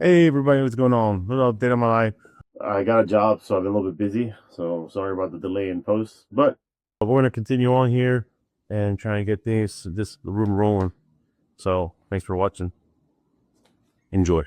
Hey everybody, what's going on? Little update on my life. I got a job, so I've been a little bit busy. So sorry about the delay in post, but we're gonna continue on here and try and get this room rolling. So thanks for watching. Enjoy.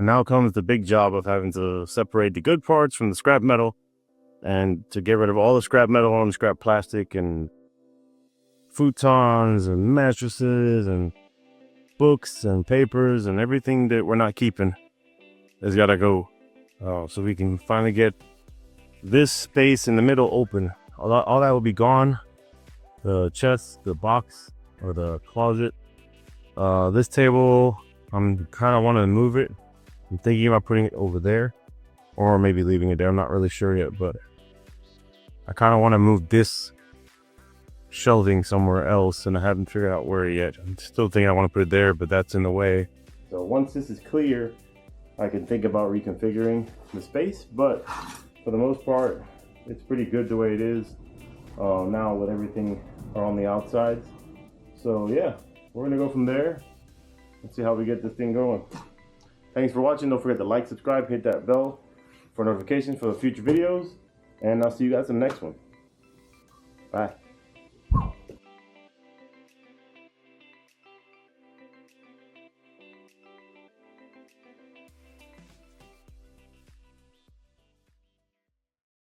And now comes the big job of having to separate the good parts from the scrap metal and to get rid of all the scrap metal and scrap plastic and futons and mattresses and books and papers and everything that we're not keeping has got to go. So we can finally get this space in the middle open. All that will be gone. The chest, the box, or the closet. This table, I'm kind of want to move it. I'm thinking about putting it over there, or maybe leaving it there. I'm not really sure yet, but I kind of want to move this shelving somewhere else, and I haven't figured out where yet. I'm still thinking I want to put it there, but that's in the way. So once this is clear, I can think about reconfiguring the space, but for the most part, it's pretty good the way it is now with everything on the outsides. So yeah, we're gonna go from there. Let's see how we get this thing going. Thanks for watching. Don't forget to like, subscribe, hit that bell for notifications for the future videos, and I'll see you guys in the next one. Bye.